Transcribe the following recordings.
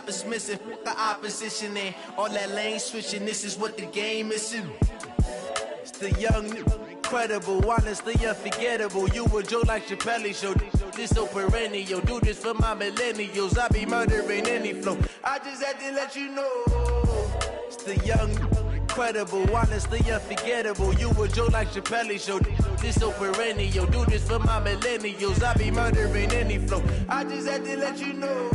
is missing. The opposition and all that lane switching. This is what the game is. It's the young, incredible, honestly unforgettable. You a joke like Chappelle Show. This so perennial. Do this for my millennials. I be murdering any flow. I just had to let you know. It's the young, incredible, honestly unforgettable. You a joke like Chappelle Show. This so perennial. Do this for my millennials. I be murdering any flow. I just had to let you know.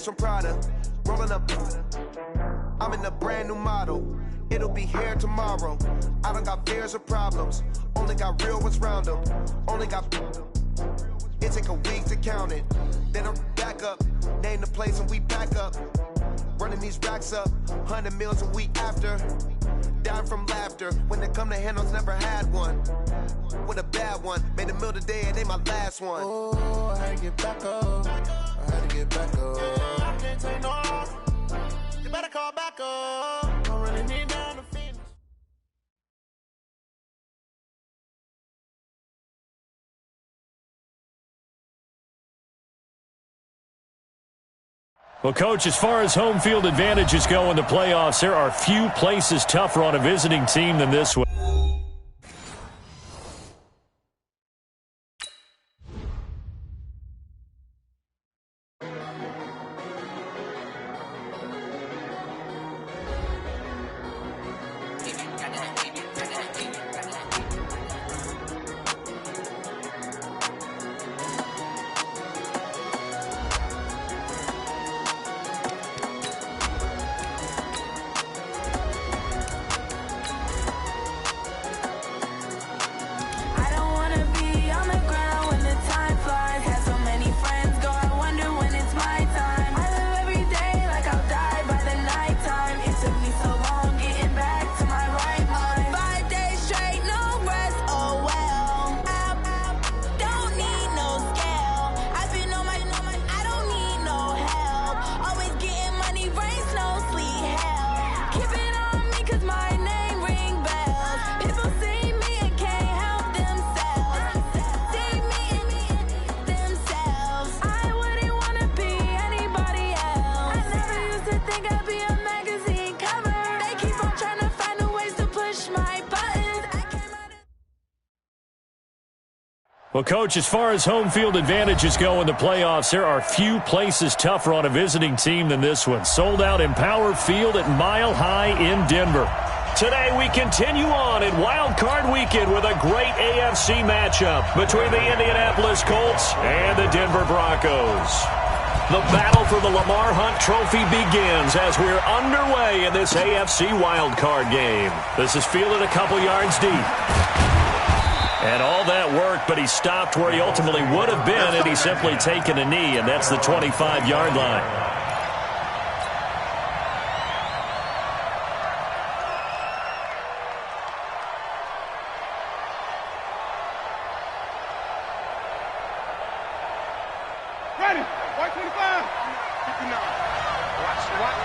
From Prada, rolling up. I'm in a brand new model. It'll be here tomorrow. I don't got fears or problems. Only got real ones round them. Only got. It take a week to count it. Then I'm back up. Name the place and we pack up. Running these racks up. 100 meals a week after. Down from laughter. When they come to handles, never had one. With a bad one. Made a meal today and ain't my last one. Oh, I had to get back up. I had to get back up. I can't take no loss. You better call back up. I really need down to finish. Well, Coach, as far as home field advantages go in the playoffs, there are few places tougher on a visiting team than this one. Well, Coach, as far as home field advantages go in the playoffs, there are few places tougher on a visiting team than this one. Sold out Empower Field at Mile High in Denver. Today we continue on in Wild Card Weekend with a great AFC matchup between the Indianapolis Colts and the Denver Broncos. The battle for the Lamar Hunt Trophy begins as we're underway in this AFC Wild Card game. This is fielded a couple yards deep. And all that worked, but he stopped where he ultimately would have been had he simply taken a knee, and that's the 25-yard line. Ready, white 25, 59. Watch the run.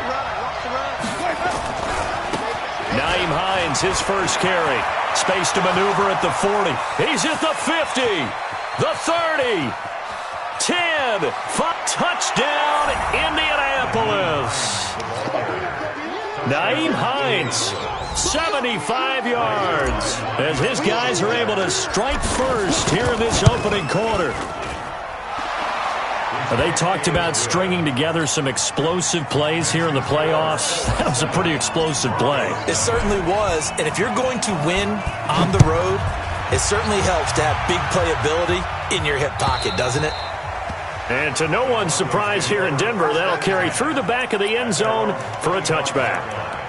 Nyheim Hines, his first carry. Space to maneuver at the 40. He's at the 50, the 30, 10, 5, touchdown, Indianapolis. Nyheim Hines 75 yards as his guys are able to strike first here in this opening quarter. They talked about stringing together some explosive plays here in the playoffs. That was a pretty explosive play. It certainly was, and if you're going to win on the road, it certainly helps to have big playability in your hip pocket, doesn't it? And to no one's surprise here in Denver, that'll carry through the back of the end zone for a touchback.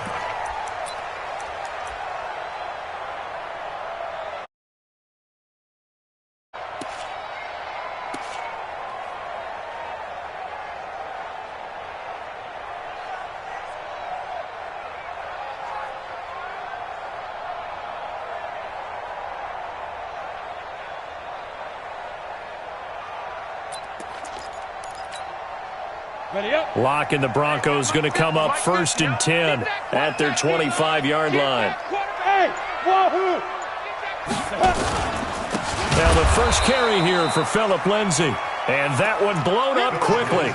Lock and the Broncos going to come up 1st and 10 at their 25-yard line. Now the first carry here for Phillip Lindsay. And that one blown up quickly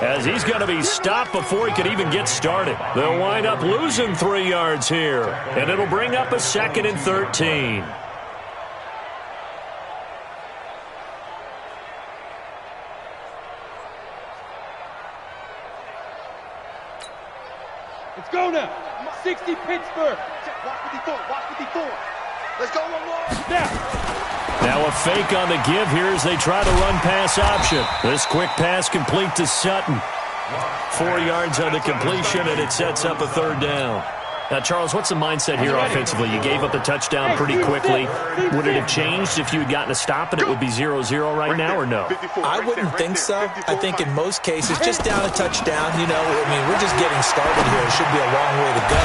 as he's going to be stopped before he can even get started. They'll wind up losing 3 yards here. And it'll bring up a 2nd and 13. Let's go now. 60 Pittsburgh. Watch 54. Watch 54. Let's go one more. Now a fake on the give here as they try to run pass option. This quick pass complete to Sutton. 4 yards on the completion, and it sets up a 3rd down. Now, Charles, what's the mindset here offensively? You gave up the touchdown pretty quickly. Would it have changed if you had gotten a stop and it would be 0-0 right now, or no? I wouldn't think so. I think in most cases, just down a touchdown, you know, I mean, we're just getting started here. It should be a long way to go.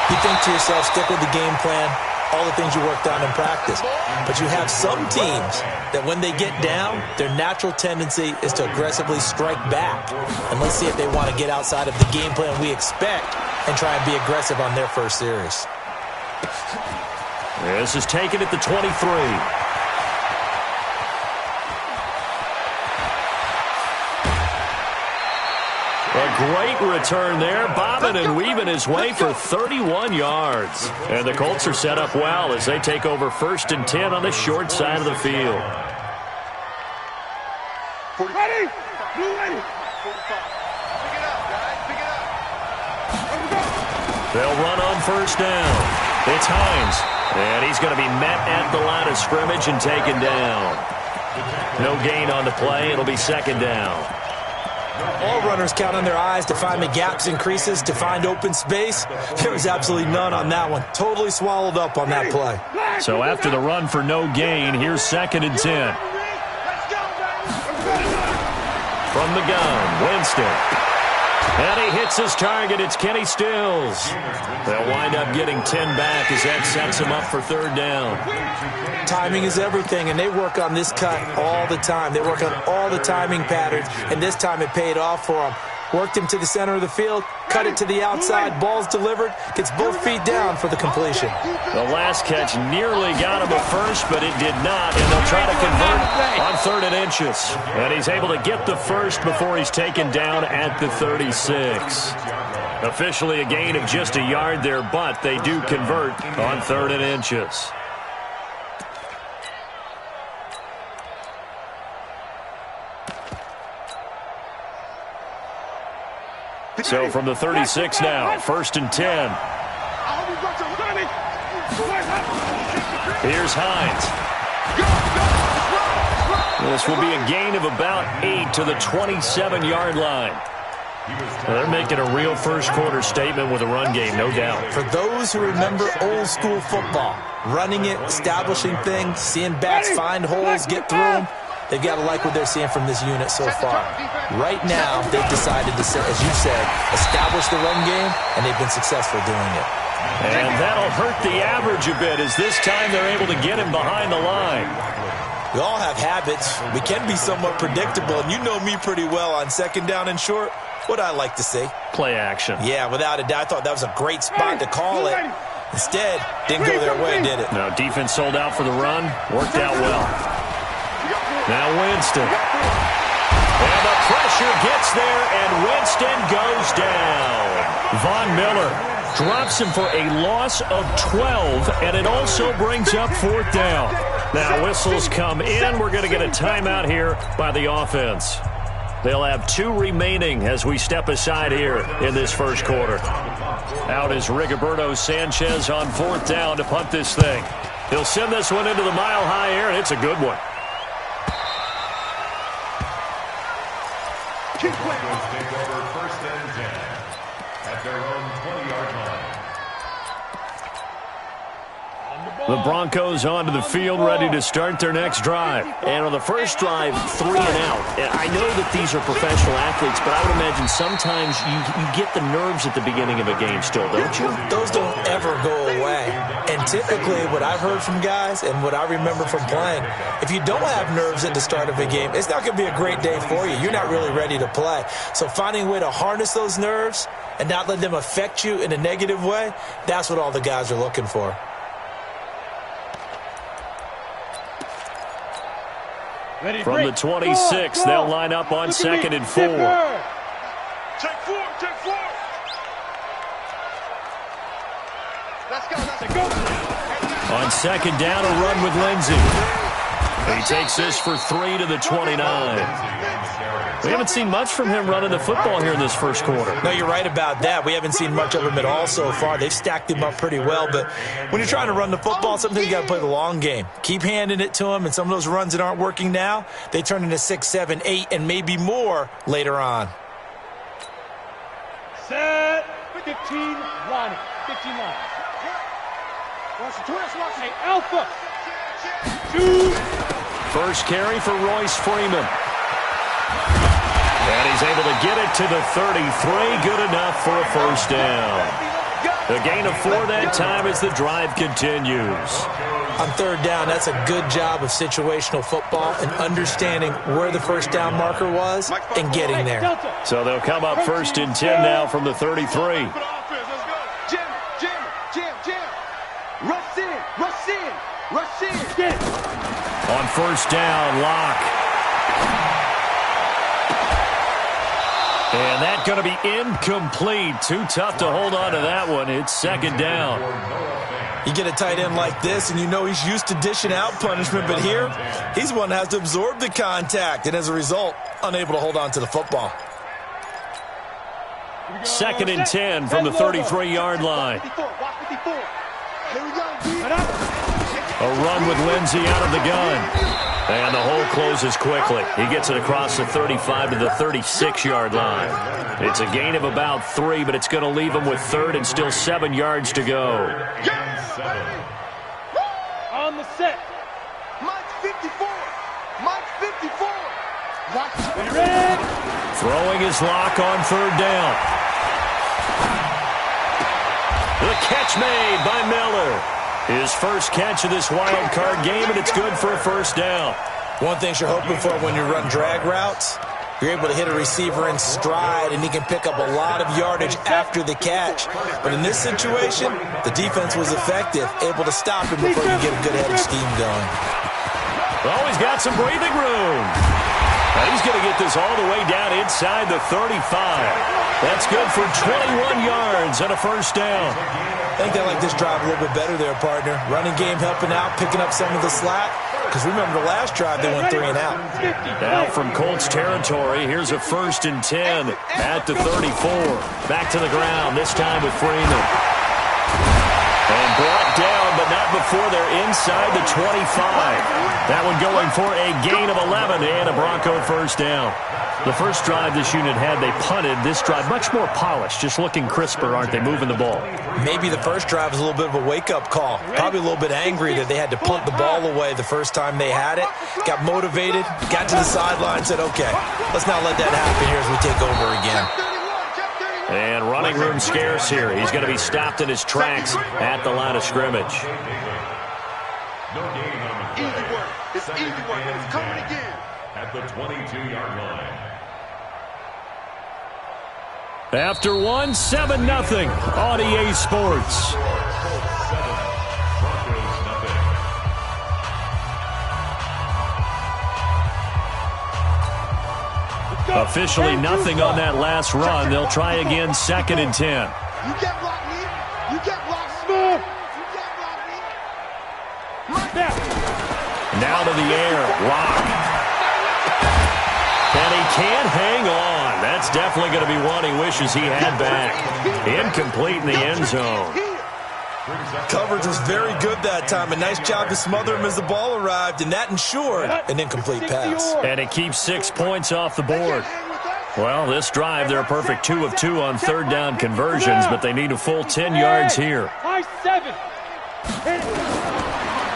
You think to yourself, stick with the game plan, all the things you worked on in practice. But you have some teams that when they get down, their natural tendency is to aggressively strike back. And let's see if they want to get outside of the game plan we expect and try and be aggressive on their first series. This is taken at the 23. A great return there, bobbing and weaving his way for 31 yards. And the Colts are set up well as they take over 1st and 10 on the short side of the field. Ready? Blue ready. Pick it up, guys. Pick it up. They'll run on 1st down. It's Hines. And he's going to be met at the line of scrimmage and taken down. No gain on the play. It'll be 2nd down. All runners count on their eyes to find the gaps and creases, to find open space. There was absolutely none on that one. Totally swallowed up on that play. So after the run for no gain, here's 2nd and 10. From the gun, Winston. And he hits his target. It's Kenny Stills. They'll wind up getting 10 back as that sets him up for 3rd down. Timing is everything, and they work on this cut all the time. They work on all the timing patterns, and this time it paid off for them. Worked him to the center of the field, cut it to the outside, ball's delivered, gets both feet down for the completion. The last catch nearly got him a first, but it did not, and they'll try to convert on 3rd and inches. And he's able to get the first before he's taken down at the 36. Officially a gain of just a yard there, but they do convert on 3rd and inches. So from the 36 now, 1st and 10. Here's Hines. This will be a gain of about 8 to the 27-yard line. They're making a real first quarter statement with a run game, no doubt. For those who remember old school football, running it, establishing things, seeing backs find holes, get through them, they've got to like what they're seeing from this unit so far. Right now, they've decided to, as you said, establish the run game, and they've been successful doing it. And that'll hurt the average a bit as this time they're able to get him behind the line. We all have habits. We can be somewhat predictable, and you know me pretty well on 2nd down and short. What I like to say? Play action. Yeah, without a doubt. I thought that was a great spot to call it. Instead, didn't go their way, did it? No, defense sold out for the run. Worked out well. Now Winston. And the pressure gets there, and Winston goes down. Von Miller drops him for a loss of 12, and it also brings up 4th down. Now whistles come in. We're going to get a timeout here by the offense. They'll have 2 remaining as we step aside here in this first quarter. Out is Rigoberto Sanchez on 4th down to punt this thing. He'll send this one into the mile-high air, and it's a good one. Take over 1st and 10 at their own 20-yard line. The Broncos onto the field, ready to start their next drive. And on the first drive, 3 and out. And I know that these are professional athletes, but I would imagine sometimes you get the nerves at the beginning of a game still, don't you? Those don't ever go away. And typically what I've heard from guys and what I remember from playing, if you don't have nerves at the start of a game, it's not going to be a great day for you. You're not really ready to play. So finding a way to harness those nerves and not let them affect you in a negative way, that's what all the guys are looking for. From the 26, they'll line up on 2nd and 4. Take 4. Let's go. On 2nd down, a run with Lindsey. He takes this for 3 to the 29. We haven't seen much from him running the football here in this first quarter. No, you're right about that. We haven't seen much of him at all so far. They've stacked him up pretty well, but when you're trying to run the football, sometimes you got to play the long game. Keep handing it to him, and some of those runs that aren't working now, they turn into 6, 7, 8, and maybe more later on. Set. 15 line. 15 line. Hey, Alpha. 2. First carry for Royce Freeman. And he's able to get it to the 33. Good enough for a first down. A gain of 4 that time as the drive continues. On 3rd down, that's a good job of situational football and understanding where the first down marker was and getting there. So they'll come up 1st and 10 now from the 33. Jam. Rush in. Get it. On 1st down, Locke. And that's going to be incomplete. Too tough to hold on to that one. It's 2nd down. You get a tight end like this, and you know he's used to dishing out punishment, but here, he's one that has to absorb the contact, and as a result, unable to hold on to the football. 2nd and 10 from the 33-yard line. A run with Lindsey out of the gun. And the hole closes quickly. He gets it across the 35 to the 36-yard line. It's a gain of about 3, but it's going to leave him with 3rd and still 7 yards to go. On the set. Mike 54. Mike 54. Ready. Throwing his Lock on 3rd down. The catch made by Miller. His first catch of this wild card game, and it's good for a first down. One thing you're hoping for when you run drag routes, you're able to hit a receiver in stride, and he can pick up a lot of yardage after the catch. But in this situation, the defense was effective, able to stop him before you get a good head of steam going. Oh, he's got some breathing room. And he's going to get this all the way down inside the 35. That's good for 21 yards and a first down. I think they like this drive a little bit better there, partner. Running game helping out, picking up some of the slack. Because remember the last drive, they went 3 and out. Now from Colts territory, here's a 1st and 10 at the 34. Back to the ground, this time with Freeman. And brought down, but not before they're inside the 25. That one going for a gain of 11 and a Bronco first down. The first drive this unit had, they punted. This drive, much more polished, just looking crisper, aren't they, moving the ball? Maybe the first drive was a little bit of a wake-up call. Probably a little bit angry that they had to punt the ball away the first time they had it. Got motivated, got to the sideline, said, okay, let's not let that happen here as we take over again. And running room scarce here. He's going to be stopped in his tracks at the line of scrimmage. Easy work. It's easy work. It's coming again. At the 22-yard line. After 7-0 on EA Sports. Officially nothing on that last run. They'll try again, 2nd and 10. You get blocked, Lee. Now to the air. Lock. And he can't hang on. That's definitely going to be one he wishes he had back. Incomplete in the end zone. Coverage was very good that time. A nice job to smother him as the ball arrived, and that ensured an incomplete pass. And it keeps 6 points off the board. Well, this drive, they're a perfect 2 of 2 on third down conversions, but they need a full 10 yards here.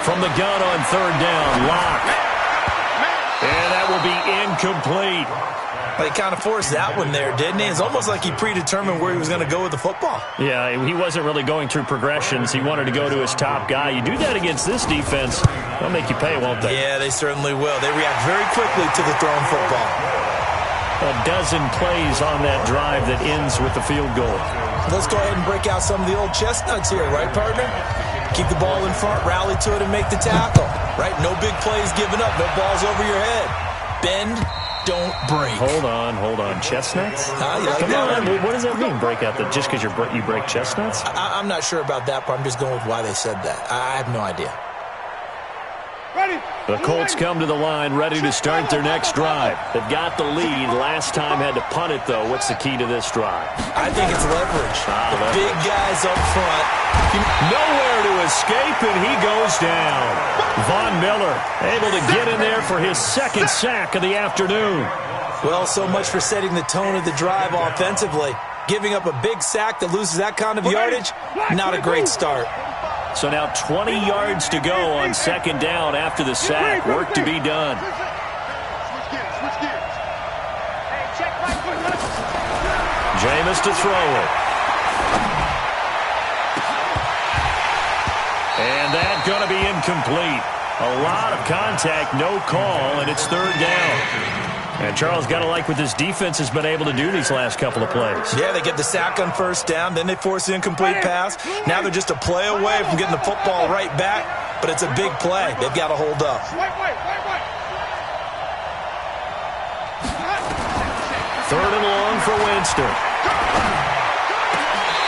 From the gun on third down, Lock. And that will be incomplete. But he kind of forced that one there, didn't he? It's almost like he predetermined where he was going to go with the football. Yeah, he wasn't really going through progressions. He wanted to go to his top guy. You do that against this defense, they'll make you pay, won't they? Yeah, they certainly will. They react very quickly to the thrown football. A dozen plays on that drive that ends with the field goal. Let's go ahead and break out some of the old chestnuts here, right, partner? Keep the ball in front, rally to it, and make the tackle, right? No big plays given up, no balls over your head. Bend, don't break. Hold on. Chestnuts? You like Come that on, one? what does that mean, break out? Just because you break chestnuts? I'm not sure about that, but I'm just going with why they said that. I have no idea. The Colts come to the line ready to start their next drive. They've got the lead. Last time had to punt it, though. What's the key to this drive? I think it's leverage. The big guys up front. Nowhere to escape, and he goes down. Von Miller able to get in there for his second sack of the afternoon. Well, so much for setting the tone of the drive offensively. Giving up a big sack that loses that kind of yardage, not a great start. So now 20 yards to go on second down after the sack. Work to be done. Jameis to throw it. And that's going to be incomplete. A lot of contact, no call, and it's third down. And Charles, got to like what this defense has been able to do these last couple of plays. Yeah, they get the sack on first down, then they force the incomplete pass. Now they're just a play away from getting the football right back, but it's a big play. They've got to hold up. Third and long for Winston.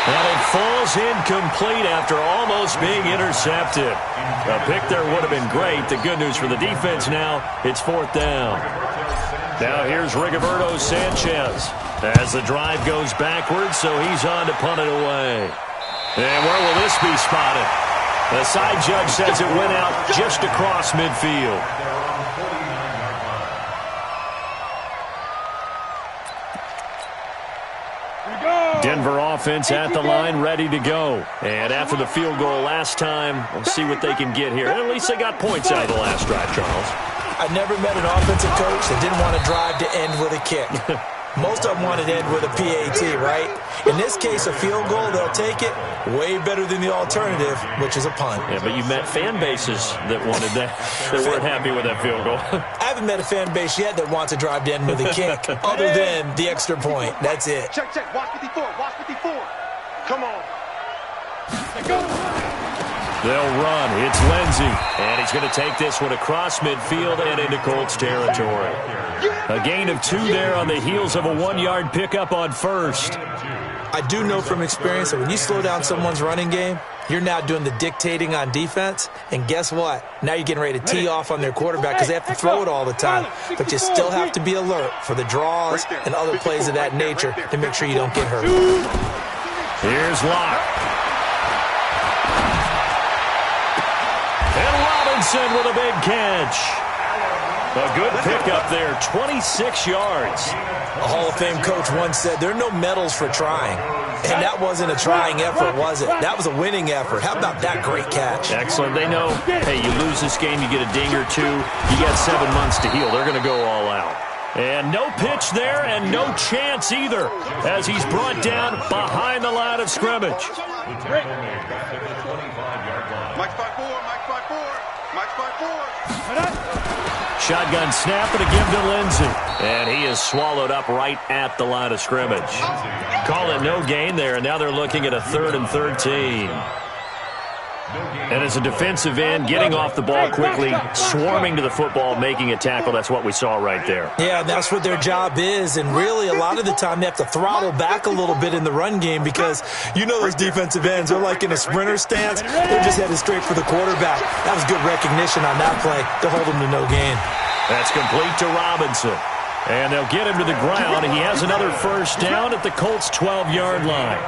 And it falls incomplete after almost being intercepted. A pick there would have been great. The good news for the defense now, it's fourth down. Now here's Rigoberto Sanchez as the drive goes backwards, so he's on to punt it away. And where will this be spotted? The side judge says it went out just across midfield. Denver offense at the line, ready to go. And after the field goal last time, we'll see what they can get here. At least they got points out of the last drive, Charles. I never met an offensive coach that didn't want to drive to end with a kick. Most of them wanted to end with a PAT, right? In this case, a field goal, they'll take it. Way better than the alternative, which is a punt. Yeah, but you met fan bases that wanted that, that weren't happy with that field goal. I haven't met a fan base yet that wants to drive to end with a kick, other than the extra point. That's it. Check. Watch 54. Come on. Go. They'll run. It's Lindsey. And he's going to take this one across midfield and into Colts territory. A gain of 2 there on the heels of a 1-yard pickup on first. I do know from experience that when you slow down someone's running game, you're now doing the dictating on defense. And guess what? Now you're getting ready to tee off on their quarterback because they have to throw it all the time. But you still have to be alert for the draws and other plays of that nature to make sure you don't get hurt. Here's Locke. And Robinson with a big catch. A good pickup there, 26 yards. A Hall of Fame coach once said, there are no medals for trying. And that wasn't a trying effort, was it? That was a winning effort. How about that great catch? Excellent. They know, hey, you lose this game, you get a ding or two. You got 7 months to heal. They're going to go all out. And no pitch there and no chance either as he's brought down behind the line of scrimmage. Mike's by 4. Shotgun snap and a give to Lindsey. And he is swallowed up right at the line of scrimmage. Call it no gain there, and now they're looking at a 3rd and 13. And as a defensive end, getting off the ball quickly, swarming to the football, making a tackle, that's what we saw right there. Yeah, that's what their job is. And really, a lot of the time, they have to throttle back a little bit in the run game because you know those defensive ends are like in a sprinter stance. They're just headed straight for the quarterback. That was good recognition on that play to hold them to no gain. That's complete to Robinson. And they'll get him to the ground. He has another first down at the Colts' 12-yard line.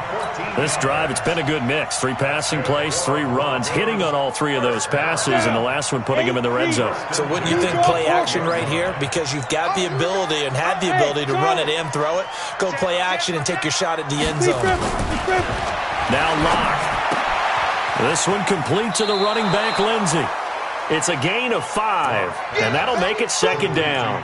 This drive, it's been a good mix. 3 passing plays, 3 runs, hitting on all 3 of those passes, and the last one putting him in the red zone. So wouldn't you think play action right here? Because you've got the ability and had the ability to run it and throw it. Go play action and take your shot at the end zone. Now Locke. This one complete to the running back, Lindsey. It's a gain of 5, and that'll make it second down.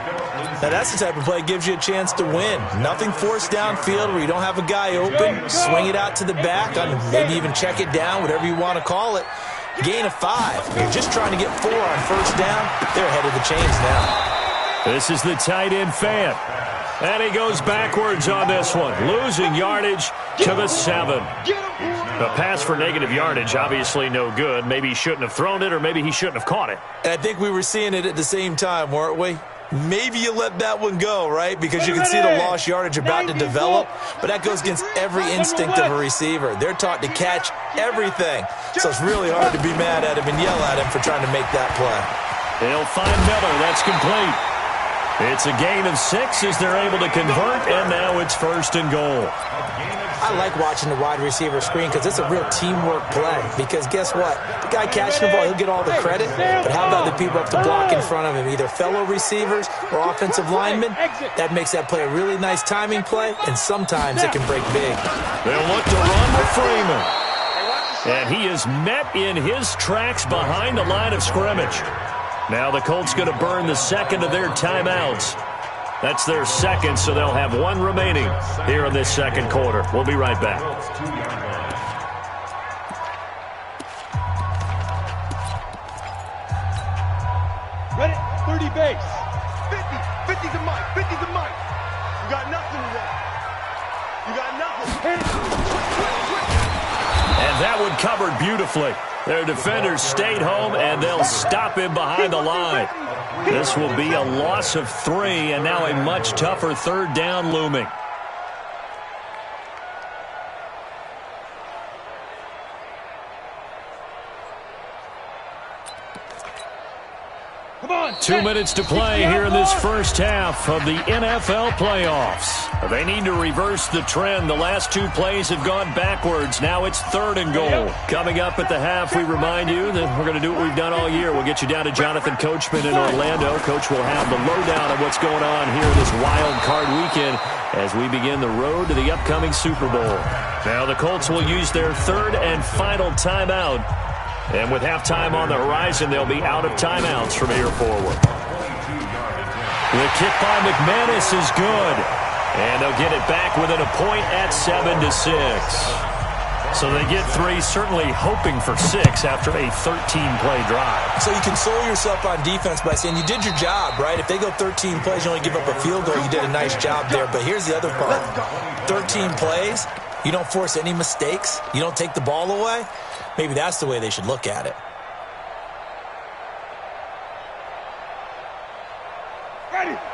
Now that's the type of play that gives you a chance to win. Nothing forced downfield where you don't have a guy open. Swing it out to the back, maybe even check it down, whatever you want to call it. Gain of 5. You're just trying to get 4 on first down. They're ahead of the chains now. This is the tight end, Fant. And he goes backwards on this one, losing yardage to the 7. A pass for negative yardage, obviously no good. Maybe he shouldn't have thrown it, or maybe he shouldn't have caught it. And I think we were seeing it at the same time, weren't we? Maybe you let that one go, right? Because you can see the lost yardage about to develop. But that goes against every instinct of a receiver. They're taught to catch everything. So it's really hard to be mad at him and yell at him for trying to make that play. They'll find Miller. That's complete. It's a gain of 6 as they're able to convert, and now it's first and goal. I like watching the wide receiver screen because it's a real teamwork play. Because guess what? The guy catching the ball, he'll get all the credit. But how about the people up to block in front of him, either fellow receivers or offensive linemen? That makes that play a really nice timing play, and sometimes it can break big. They'll look to run with Freeman. And he is met in his tracks behind the line of scrimmage. Now the Colts going to burn the second of their timeouts. That's their second, so they'll have 1 remaining here in this second quarter. We'll be right back. Ready? 30 base. 50. 50's a mic. 50's a mic. You got nothing to that. You got nothing. And that one covered beautifully. Their defenders stayed home, and they'll stop him behind the line. This will be a loss of 3, and now a much tougher third down looming. Come on. 2 minutes to play here in this first half of the NFL playoffs. They need to reverse the trend. The last 2 plays have gone backwards. Now it's 3rd and goal. Coming up at the half, we remind you that we're going to do what we've done all year. We'll get you down to Jonathan Coachman in Orlando. Coach will have the lowdown of what's going on here this wild card weekend as we begin the road to the upcoming Super Bowl. Now the Colts will use their 3rd and final timeout. And with halftime on the horizon, they'll be out of timeouts from here forward. The kick by McManus is good. And they'll get it back within a point at 7-6. So they get 3, certainly hoping for 6 after a 13-play drive. So you console yourself on defense by saying you did your job, right? If they go 13 plays, you only give up a field goal, you did a nice job there. But here's the other part. 13 plays, you don't force any mistakes, you don't take the ball away. Maybe that's the way they should look at it.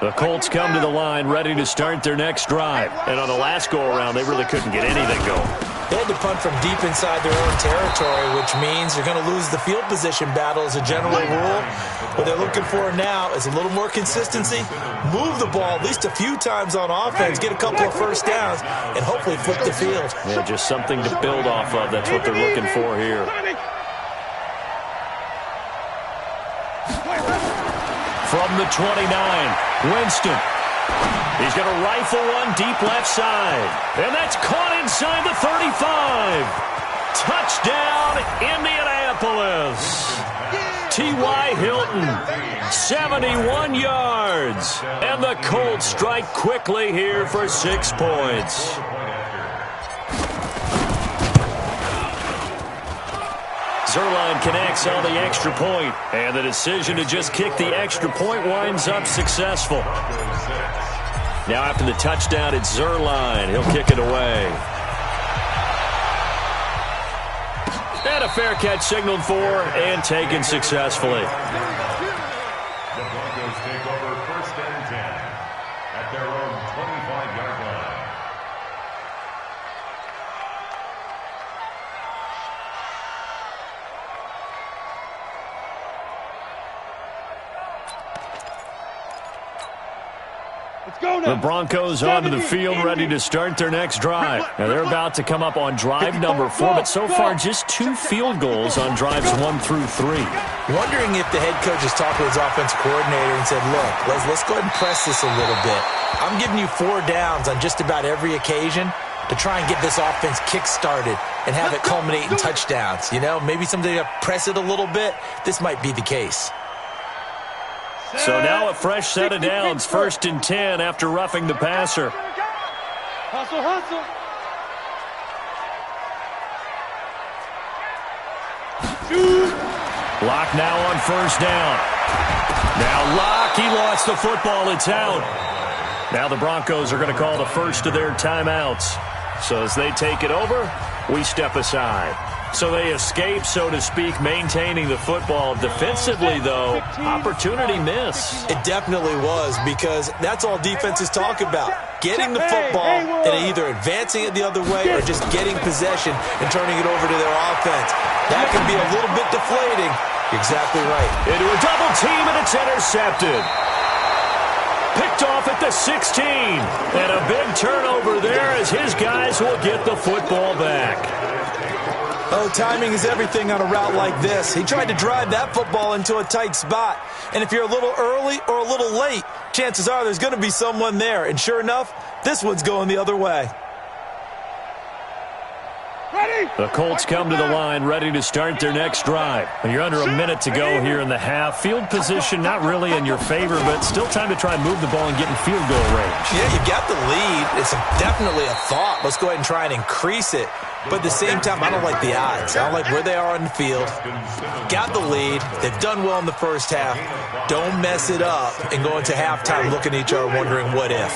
The Colts come to the line ready to start their next drive. And on the last go-around, they really couldn't get anything going. They had to punt from deep inside their own territory, which means you're going to lose the field position battle as a general rule. What they're looking for now is a little more consistency, move the ball at least a few times on offense, get a couple of first downs, and hopefully flip the field. Yeah, just something to build off of. That's what they're looking for here. From the 29, Winston. He's going to rifle one deep left side. And that's caught inside the 35. Touchdown, Indianapolis. T.Y. Hilton, 71 yards. And the Colts strike quickly here for 6 points. Zuerlein connects on the extra point, and the decision to just kick the extra point winds up successful. Now after the touchdown, it's Zuerlein. He'll kick it away. And a fair catch signaled for and taken successfully. The Broncos take over 1st and 10 at their own 25-yard line. The Broncos onto the field, ready to start their next drive. Now they're about to come up on drive number 4, but so far just 2 field goals on drives 1 through 3. Wondering if the head coach has talked to his offensive coordinator and said, look, let's go ahead and press this a little bit. I'm giving you 4 downs on just about every occasion to try and get this offense kick-started and have it culminate in touchdowns. You know, maybe something to press it a little bit. This might be the case. So now a fresh set of downs, 1st and 10 after roughing the passer. Hustle, hustle. Locke now on 1st down. Now Locke, he lost the football. It's out. Now the Broncos are going to call the first of their timeouts. So as they take it over, we step aside. So they escape, so to speak, maintaining the football. Defensively, though, opportunity miss. It definitely was, because that's all defenses talk about. Getting the football and either advancing it the other way or just getting possession and turning it over to their offense. That can be a little bit deflating. Exactly right. Into a double team, and it's intercepted. Picked off at the 16. And a big turnover there as his guys will get the football back. Oh, timing is everything on a route like this. He tried to drive that football into a tight spot. And if you're a little early or a little late, chances are there's going to be someone there. And sure enough, this one's going the other way. The Colts come to the line, ready to start their next drive. You're under a minute to go here in the half. Field position not really in your favor, but still time to try and move the ball and get in field goal range. Yeah, you got the lead. It's definitely a thought. Let's go ahead and try and increase it. But at the same time, I don't like the odds. I don't like where they are on the field. Got the lead. They've done well in the first half. Don't mess it up and go into halftime looking at each other wondering what if.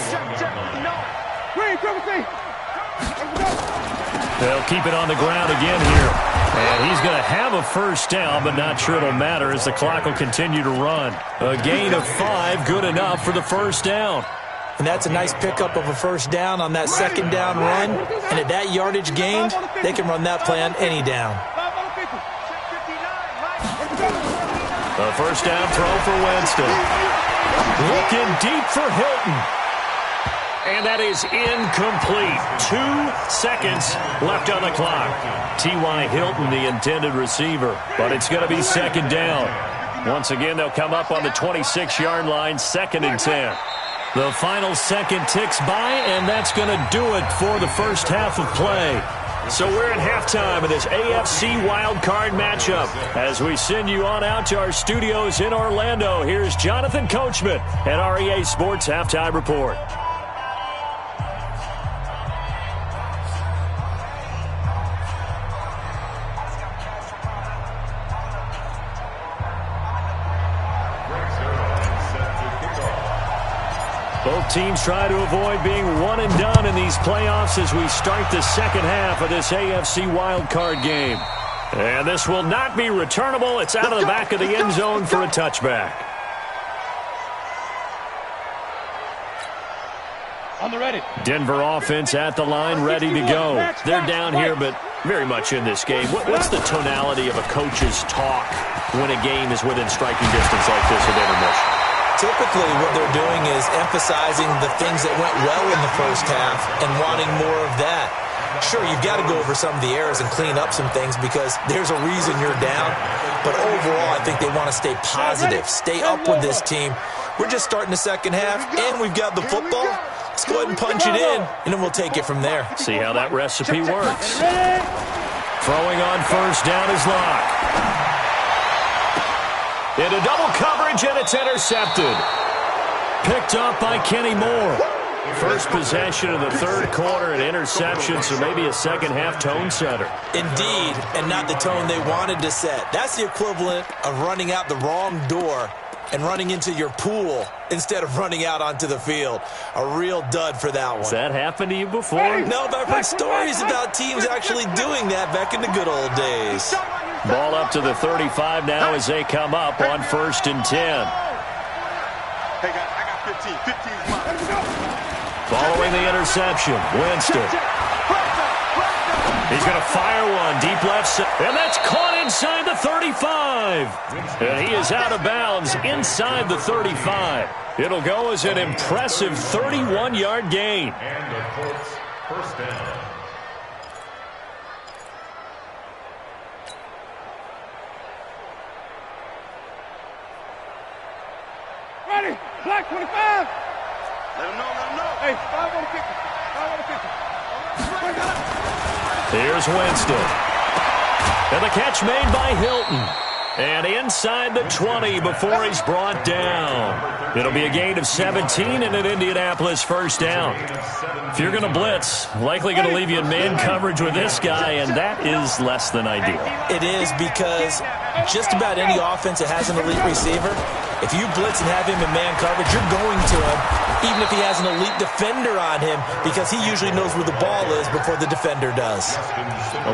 They'll keep it on the ground again here. And he's going to have a first down, but not sure it'll matter as the clock will continue to run. A gain of 5, good enough for the first down. And that's a nice pickup of a first down on that second down run. And at that yardage gained, they can run that play on any down. A first down throw for Winston. Looking deep for Hilton. And that is incomplete. 2 seconds left on the clock. T.Y. Hilton, the intended receiver. But it's going to be second down. Once again, they'll come up on the 26-yard line, 2nd and 10. The final second ticks by, and that's going to do it for the first half of play. So we're at halftime of this AFC wildcard matchup. As we send you on out to our studios in Orlando, here's Jonathan Coachman at REA Sports Halftime Report. Both teams try to avoid being one and done in these playoffs as we start the second half of this AFC wildcard game. And this will not be returnable. It's out of the back of the end zone for a touchback. On the ready. Denver offense at the line, ready to go. They're down here, but very much in this game. What's the tonality of a coach's talk when a game is within striking distance like this at intermission? Typically, what they're doing is emphasizing the things that went well in the first half and wanting more of that. Sure, you've got to go over some of the errors and clean up some things because there's a reason you're down. But overall, I think they want to stay positive, stay up with this team. We're just starting the second half, and we've got the football. Let's go ahead and punch it in, and then we'll take it from there. See how that recipe works. Throwing on first down is Locke. Into double coverage, and it's intercepted. Picked up by Kenny Moore. First possession of the third quarter, an interception, so maybe a second-half tone setter. Indeed, and not the tone they wanted to set. That's the equivalent of running out the wrong door and running into your pool instead of running out onto the field. A real dud for that one. Has that happened to you before? No, but I've heard stories about teams actually doing that back in the good old days. Ball up to the 35 now as they come up on 1st and 10. Hey, guys, I got 15. 15 is mine. Following the interception, Winston. He's going to fire one deep left side, and that's caught inside the 35. And he is out of bounds inside the 35. It'll go as an impressive 31-yard gain. And the Colts first down. Ready, black 25. Let him know, let him know. Hey, 5 on the 50. 5 on the 50. Here's Winston. And the catch made by Hilton. And inside the 20 before he's brought down. It'll be a gain of 17 and an Indianapolis first down. If you're going to blitz, likely going to leave you in man coverage with this guy, and that is less than ideal. It is because just about any offense that has an elite receiver, if you blitz and have him in man coverage, you're going to him, even if he has an elite defender on him, because he usually knows where the ball is before the defender does.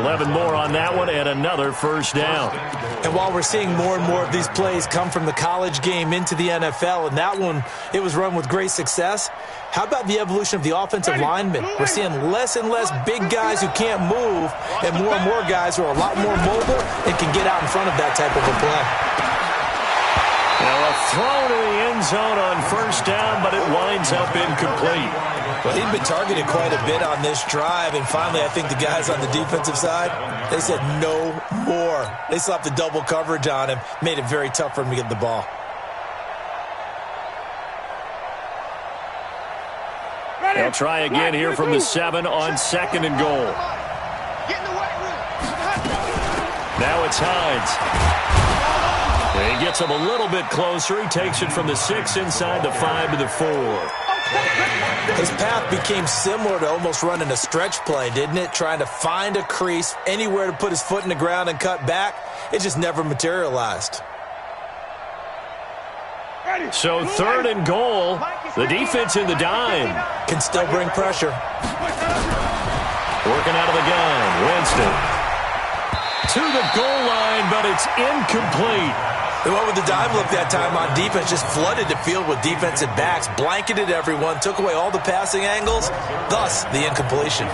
11 more on that one and another first down. And while we're seeing more and more of these plays come from the college game into the NFL, and that one, it was run with great success, how about the evolution of the offensive linemen? We're seeing less and less big guys who can't move and more guys who are a lot more mobile and can get out in front of that type of a play. Now a throw to the end zone on first down, but it winds up incomplete. Well, he'd been targeted quite a bit on this drive, and finally I think the guys on the defensive side, they said no more. They slapped the double coverage on him, made it very tough for him to get the ball. They'll try again here from the 7 on 2nd and goal. Now it's Hines. He gets him a little bit closer. He takes it from the 6 inside the 5 to the 4. His path became similar to almost running a stretch play, didn't it? Trying to find a crease, anywhere to put his foot in the ground and cut back. It just never materialized. So 3rd and goal. The defense in the dime. Can still bring pressure. Working out of the gun. Winston. To the goal line, but it's incomplete. They went with the dime look that time on defense, just flooded the field with defensive backs, blanketed everyone, took away all the passing angles, thus the incompletion.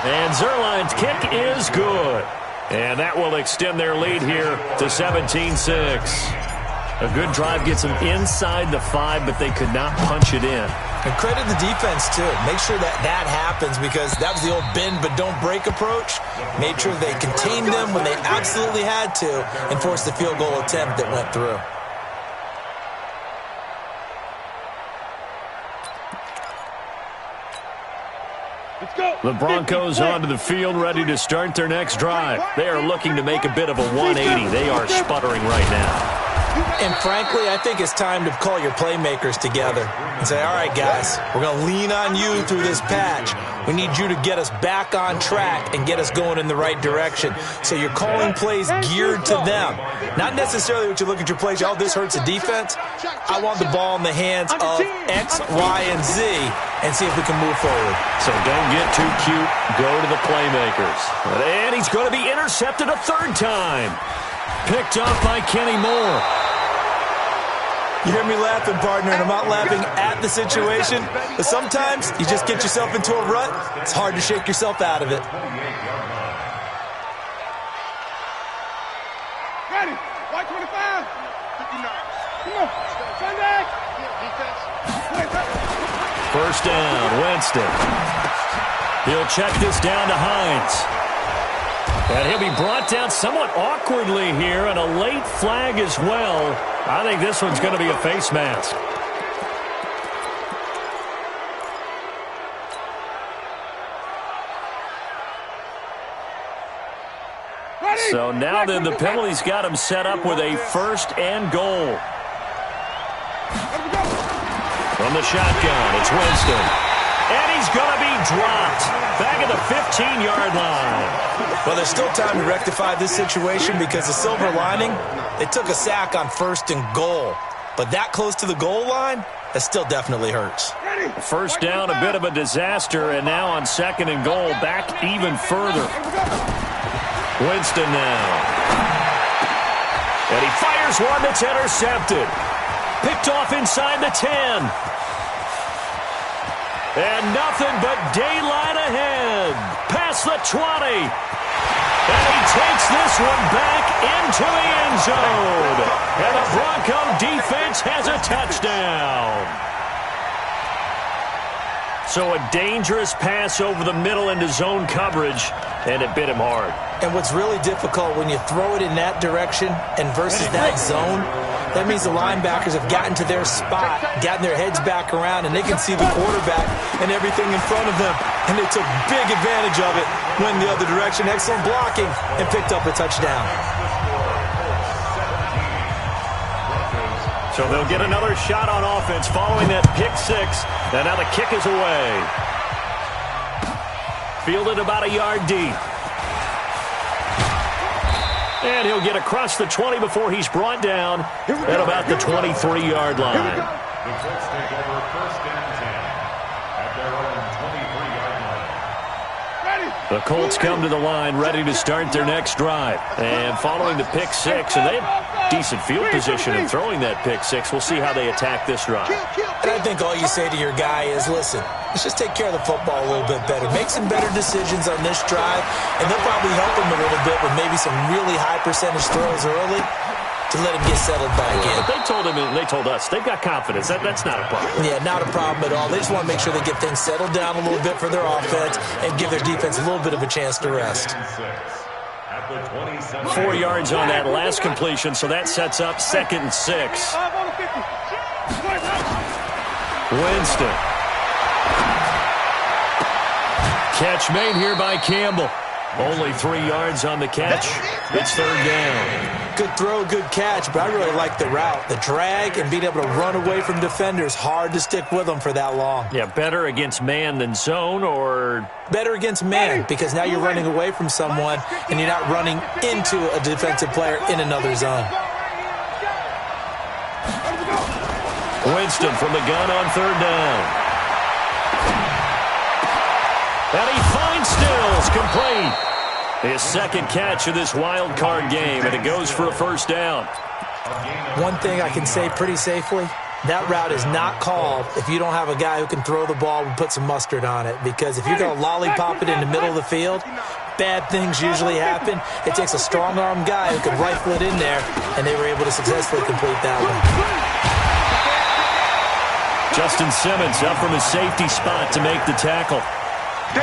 And Zuerlein's kick is good. And that will extend their lead here to 17-6. A good drive gets them inside the 5, but they could not punch it in. And credit the defense, too. Make sure that that happens, because that was the old bend but don't break approach. Made sure they contained them when they absolutely had to and forced the field goal attempt that went through. The Broncos onto the field, ready to start their next drive. They are looking to make a bit of a 180. They are sputtering right now. And frankly, I think it's time to call your playmakers together and say, all right, guys, we're going to lean on you through this patch. We need you to get us back on track and get us going in the right direction. So you're calling plays geared to them. Not necessarily what you look at your plays, oh, this hurts the defense. I want the ball in the hands of X, Y, and Z and see if we can move forward. So don't get too cute. Go to the playmakers. And he's going to be intercepted a 3rd time. Picked up by Kenny Moore. You hear me laughing, partner, and I'm not laughing at the situation, but sometimes you just get yourself into a rut. It's hard to shake yourself out of it. Ready, white 25. 59. Come on, Sunday. First down, Winston. He'll check this down to Hines. And he'll be brought down somewhat awkwardly here, and a late flag as well. I think this one's going to be a face mask. So now then the penalty's got him set up with a 1st and goal. From the shotgun, it's Winston. And he's going to be dropped. Back at the 15-yard line. Well, there's still time to rectify this situation because the silver lining, they took a sack on 1st and goal. But that close to the goal line, that still definitely hurts. First down, a bit of a disaster, and now on 2nd and goal, back even further. Winston now. And he fires one that's intercepted. Picked off inside the 10. And nothing but daylight ahead. Past the 20. And he takes this one back into the end zone. And the Bronco defense has a touchdown. So a dangerous pass over the middle into zone coverage, and it bit him hard. And what's really difficult when you throw it in that direction and versus that zone, that means the linebackers have gotten to their spot, gotten their heads back around, and they can see the quarterback and everything in front of them. And they took big advantage of it, went the other direction, excellent blocking, and picked up a touchdown. So they'll get another shot on offense following that pick six. And now the kick is away. Fielded about a yard deep. And he'll get across the 20 before he's brought down at about the 23-yard line. The Colts take over 1st and 10 at their own 23-yard line. The Colts come to the line ready to start their next drive. And following the pick six, and they have decent field position in throwing that pick six. We'll see how they attack this drive. And I think all you say to your guy is, listen, let's just take care of the football a little bit better. Make some better decisions on this drive, and they'll probably help him a little bit with maybe some really high percentage throws early to let him get settled back in. But they told him and they told us they've got confidence. That's not a problem. Yeah, not a problem at all. They just want to make sure they get things settled down a little bit for their offense and give their defense a little bit of a chance to rest. 4 yards on that last completion, so that sets up 2nd and 6. Winston. Catch made here by Campbell. Only 3 yards on the catch. It's 3rd down. Good throw, good catch, but I really like the route. The drag and being able to run away from defenders, hard to stick with them for that long. Yeah, better against man than zone, or? Better against man, because now you're running away from someone and you're not running into a defensive player in another zone. Winston from the gun on 3rd down. And he finds Stills, complete. His 2nd catch of this wild card game, and it goes for a 1st down. One thing I can say pretty safely, that route is not called if you don't have a guy who can throw the ball and put some mustard on it. Because if you're going to lollipop it in the middle of the field, bad things usually happen. It takes a strong-arm guy who can rifle it in there, and they were able to successfully complete that one. Justin Simmons up from his safety spot to make the tackle.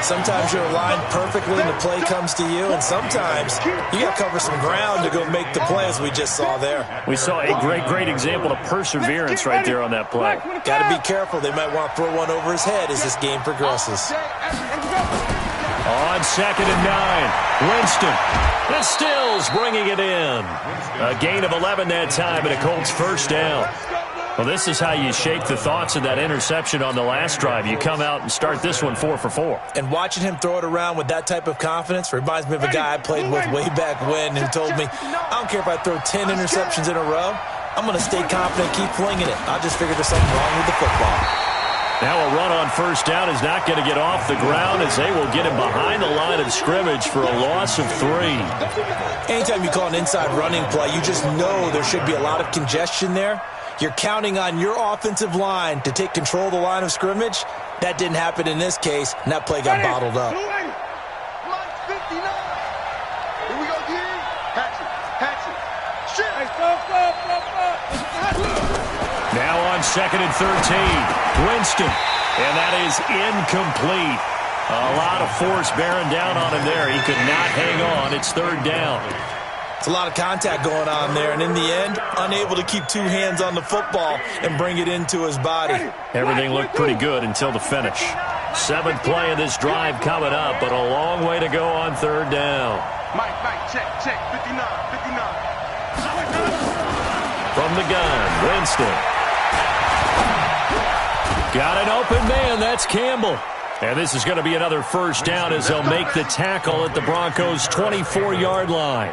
Sometimes you're aligned perfectly and the play comes to you, and sometimes you got to cover some ground to go make the play, as we just saw there. We saw a great example of perseverance right there on that play. Got to be careful. They might want to throw one over his head as this game progresses. On 2nd and 9, Winston. And Stills bringing it in. A gain of 11 that time, and a Colts 1st down. Well, this is how you shake the thoughts of that interception on the last drive. You come out and start this one 4 for 4. And watching him throw it around with that type of confidence reminds me of a guy I played with way back when who told me, I don't care if I throw 10 interceptions in a row, I'm going to stay confident, keep flinging it. I just figured there's something wrong with the football. Now a run on 1st down is not going to get off the ground as they will get him behind the line of scrimmage for a loss of 3. Anytime you call an inside running play, you just know there should be a lot of congestion there. You're counting on your offensive line to take control of the line of scrimmage. That didn't happen in this case, and that play got bottled up. Here we go, D. Hatch it. Shit. Now on 2nd and 13, Winston. And that is incomplete. A lot of force bearing down on him there. He could not hang on. It's 3rd down. It's a lot of contact going on there, and in the end, unable to keep 2 hands on the football and bring it into his body. Everything looked pretty good until the finish. 7th play of this drive coming up, but a long way to go on 3rd down. Mike, check, 59. From the gun, Winston. Got an open man. That's Campbell. And this is going to be another first down as they'll make the tackle at the Broncos' 24-yard line.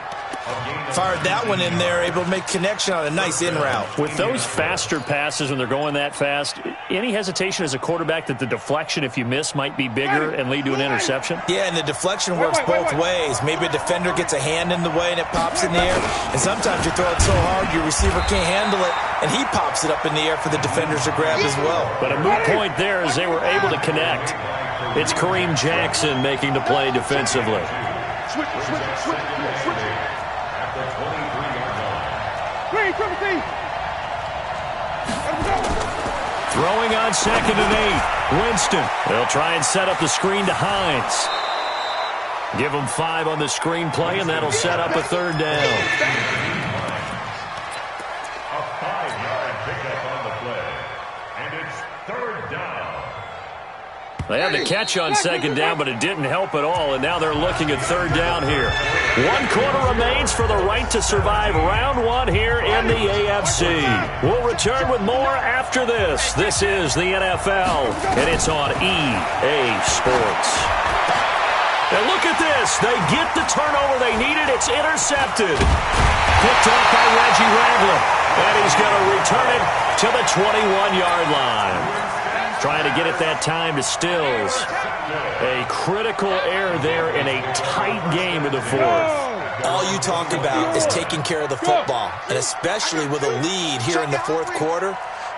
Fired that one in there, able to make connection on a nice in route. With those faster passes when they're going that fast, any hesitation as a quarterback that the deflection, if you miss, might be bigger and lead to an interception? Yeah, and the deflection works both ways. Maybe a defender gets a hand in the way and it pops in the air. And sometimes you throw it so hard your receiver can't handle it, and he pops it up in the air for the defenders to grab as well. But a moot point there as they were able to connect. It's Kareem Jackson making the play defensively. Throwing on 2nd and 8. Winston. They'll try and set up the screen to Hines. Give them 5 on the screen play, and that'll set up a 3rd down. A 5-yard pickup on the play. And it's 3rd down. They had the catch on 2nd down, but it didn't help at all, and now they're looking at 3rd down here. 1 quarter remains for the right to survive round 1 here in the AFC. We'll return with more after this. This is the NFL, and it's on EA Sports. And look at this. They get the turnover they needed. It's intercepted. Picked up by Reggie Ragland, and he's going to return it to the 21-yard line. Trying to get it that time to Stills. A critical error there in a tight game in the 4th. All you talk about is taking care of the football, and especially with a lead here in the 4th quarter.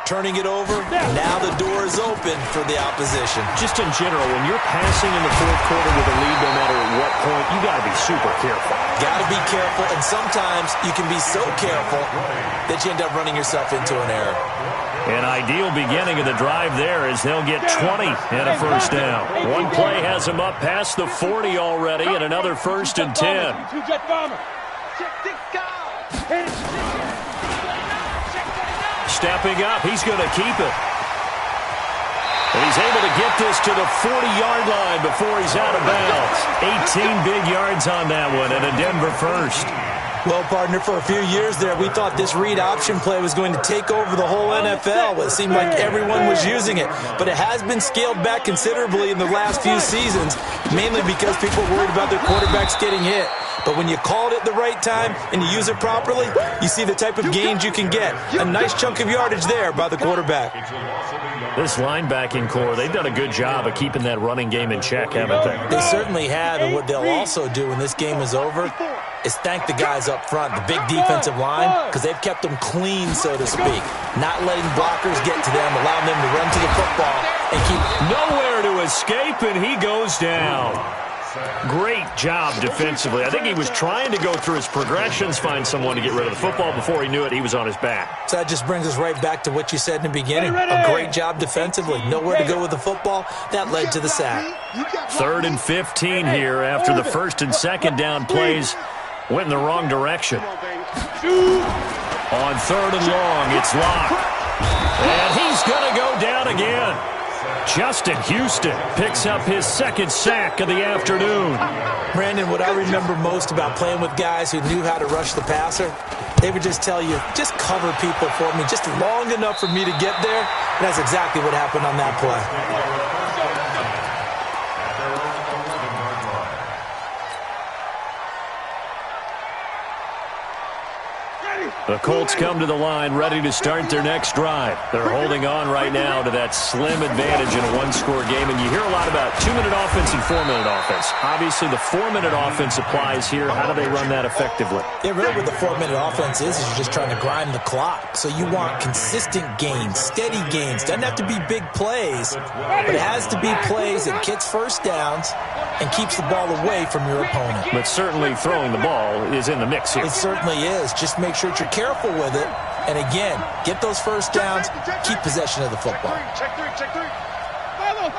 Turning it over, now the door is open for the opposition. Just in general, when you're passing in the 4th quarter with a lead, no matter at what point, you got to be super careful. Got to be careful, and sometimes you can be so careful that you end up running yourself into an error. An ideal beginning of the drive there as they'll get 20 and a 1st down. One play has them up past the 40 already, and another 1st and 10. Stepping up, he's going to keep it. And he's able to get this to the 40-yard line before he's out of bounds. 18 big yards on that one, and a Denver 1st. Well, partner, for a few years there, we thought this read option play was going to take over the whole NFL. It seemed like everyone was using it. But it has been scaled back considerably in the last few seasons, mainly because people are worried about their quarterbacks getting hit. But when you call it at the right time and you use it properly, you see the type of gains you can get. A nice chunk of yardage there by the quarterback. This linebacking core, they've done a good job of keeping that running game in check, haven't they? They certainly have, and what they'll also do when this game is over is thank the guys up front, the big defensive line, because they've kept them clean, so to speak. Not letting blockers get to them, allowing them to run to the football and keep nowhere to escape, and he goes down. Great job defensively. I think he was trying to go through his progressions, find someone to get rid of the football. Before he knew it, he was on his back. So that just brings us right back to what you said in the beginning. A great job defensively. Nowhere to go with the football. That led to the sack. 3rd and 15 here after the 1st and 2nd down plays went in the wrong direction. On 3rd and long, it's Locke. And he's going to go down again. Justin Houston picks up his 2nd sack of the afternoon. Brandon, what I remember most about playing with guys who knew how to rush the passer, they would just tell you, just cover people for me, just long enough for me to get there. And that's exactly what happened on that play. The Colts come to the line ready to start their next drive. They're holding on right now to that slim advantage in a one-score game. And you hear a lot about 2-minute offense and 4-minute offense. Obviously, the 4-minute offense applies here. How do they run that effectively? Yeah, really what the 4-minute offense is you're just trying to grind the clock. So you want consistent gains, steady gains. Doesn't have to be big plays, but it has to be plays that gets first downs and keeps the ball away from your opponent. But certainly throwing the ball is in the mix here. It certainly is. Just make sure that you're careful with it. And again, get those first downs, keep possession of the football. Check three. Follow.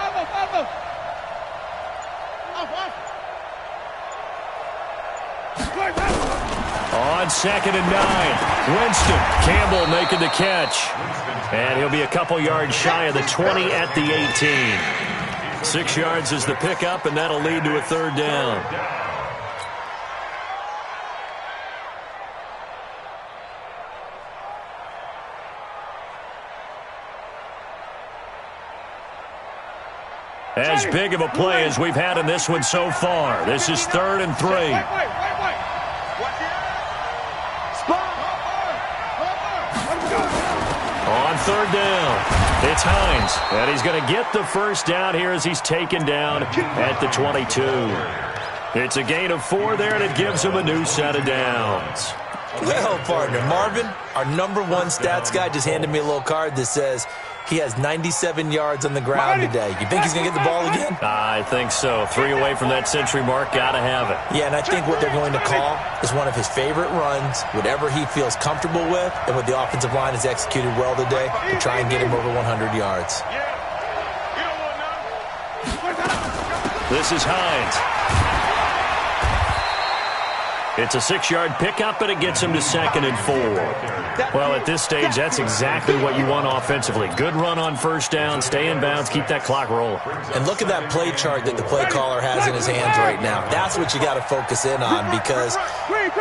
On 2nd and 9, Winston. Campbell making the catch. And he'll be a couple yards shy of the 20 at the 18. 6 yards is the pickup, and that'll lead to a 3rd down. As big of a play as we've had in this one so far. This is 3rd and 3. On 3rd down, it's Hines. And he's going to get the first down here as he's taken down at the 22. It's a gain of 4 there, and it gives him a new set of downs. Well, partner, Marvin, our #1 stats guy, just handed me a little card that says he has 97 yards on the ground today. You think he's going to get the ball again? I think so. 3 away from that century mark. Got to have it. Yeah, and I think what they're going to call is one of his favorite runs, whatever he feels comfortable with, and what the offensive line has executed well today to try and get him over 100 yards. This is Hines. It's a 6-yard pickup, and it gets him to 2nd and 4. Well, at this stage, that's exactly what you want offensively. Good run on 1st down, stay in bounds, keep that clock rolling. And look at that play chart that the play caller has in his hands right now. That's what you got to focus in on, because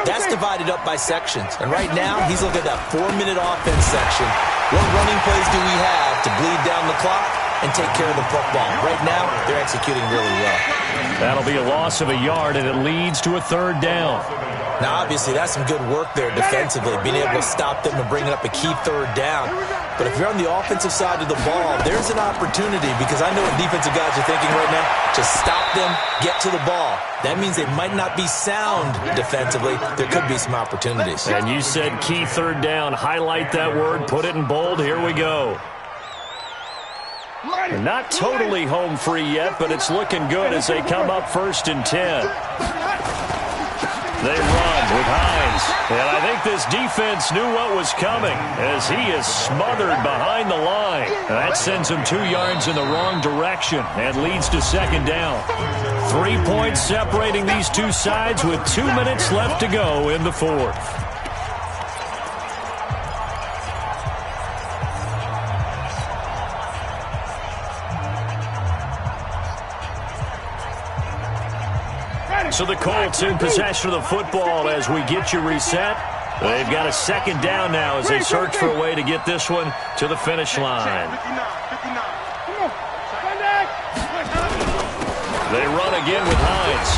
that's divided up by sections. And right now, he's looking at that 4-minute offense section. What running plays do we have to bleed down the clock and take care of the football? Right now, they're executing really well. That'll be a loss of a yard, and it leads to a 3rd down. Now, obviously, that's some good work there defensively, being able to stop them and bringing up a key 3rd down. But if you're on the offensive side of the ball, there's an opportunity, because I know what defensive guys are thinking right now. Just stop them, get to the ball. That means they might not be sound defensively. There could be some opportunities. And you said key 3rd down. Highlight that word, put it in bold. Here we go. Not totally home free yet, but it's looking good as they come up 1st and 10. They run with Hines. And I think this defense knew what was coming as he is smothered behind the line. And that sends him 2 yards in the wrong direction and leads to 2nd down. 3 points separating these two sides with 2 minutes left to go in the 4th. So the Colts in possession of the football as we get you reset. They've got a 2nd down now as they search for a way to get this one to the finish line. They run again with Hines.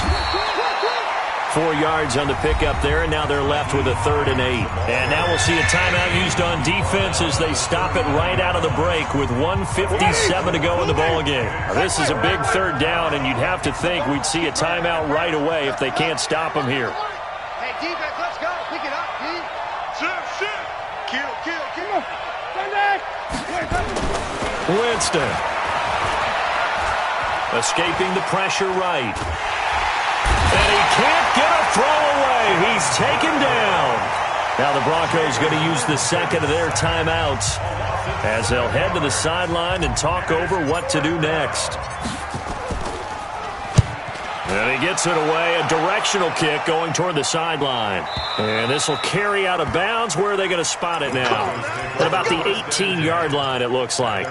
4 yards on the pickup there, and now they're left with a 3rd and 8. And now we'll see a timeout used on defense as they stop it right out of the break with 1:57 to go in the ballgame. This is a big 3rd down, and you'd have to think we'd see a timeout right away if they can't stop them here. Hey, defense, let's go. Pick it up, D. Shit. Kill. Winston. Escaping the pressure right. And he can't get a throw away. He's taken down. Now the Broncos going to use the 2nd of their timeouts as they'll head to the sideline and talk over what to do next. And he gets it away, a directional kick going toward the sideline. And this will carry out of bounds. Where are they going to spot it now? At about the 18-yard line, it looks like.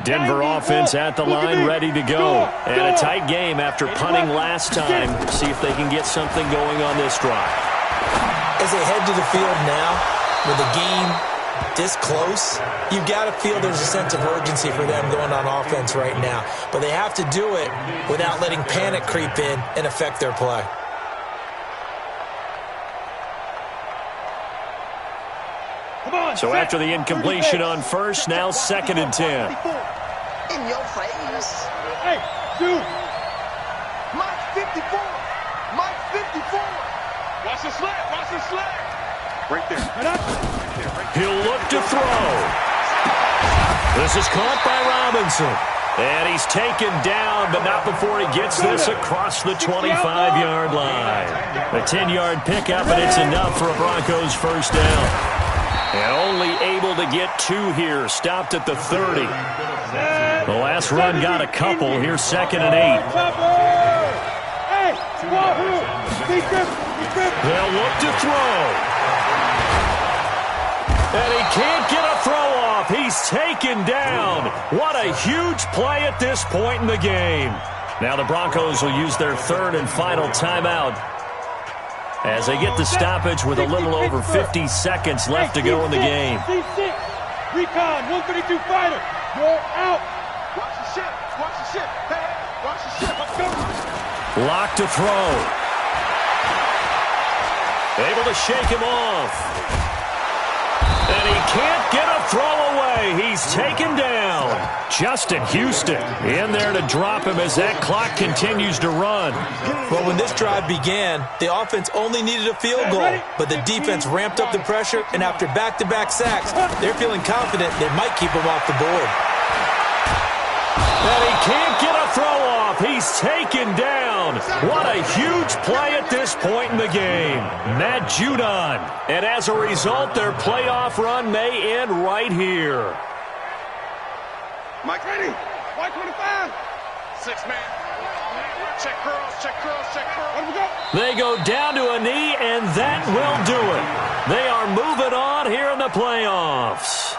Denver offense at the line, ready to go. And a tight game after punting last time. See if they can get something going on this drive. As they head to the field now, with the game this close, you've got to feel there's a sense of urgency for them going on offense right now. But they have to do it without letting panic creep in and affect their play. So after the incompletion on 1st, now 2nd and 10. In your face. Hey, dude. Mike 54. Watch the sled. Right there. He'll look to throw. This is caught by Robinson. And he's taken down, but not before he gets this across the 25-yard line. A 10-yard pickup, and it's enough for a Broncos 1st down. And only able to get 2 here. Stopped at the 30. The last run got a couple. Here's 2nd and 8. They'll look to throw. And he can't get a throw off. He's taken down. What a huge play at this point in the game. Now the Broncos will use their 3rd and final timeout. as they get the stoppage with a little over 50 seconds left to go in the game. C6, Recon, 132 fighter, you're out. Watch the ship, watch the ship, hey, watch the ship, let's go. Lock to throw. Able to shake him off. And he can't get a throw away. He's taken down. Justin Houston in there to drop him as that clock continues to run. Well, when this drive began, the offense only needed a field goal, but the defense ramped up the pressure, and after back-to-back sacks, they're feeling confident they might keep him off the board. And he can't get a throw off. He's taken down. What a huge play at this point in the game. Matt Judon. And as a result, their playoff run may end right here. Mike ready. White 25. 6-man. Check curls, check curls, check curls. Let me go. They go down to a knee, and that will do it. They are moving on here in the playoffs.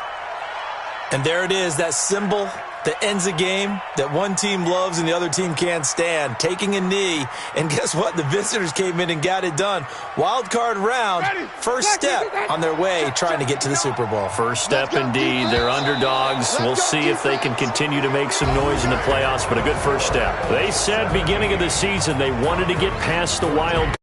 And there it is, that symbol that ends a game that one team loves and the other team can't stand, taking a knee. And guess what? The visitors came in and got it done. Wild card round, first step on their way trying to get to the Super Bowl. First step indeed. They're underdogs. We'll see if they can continue to make some noise in the playoffs, but a good first step. They said beginning of the season they wanted to get past the wild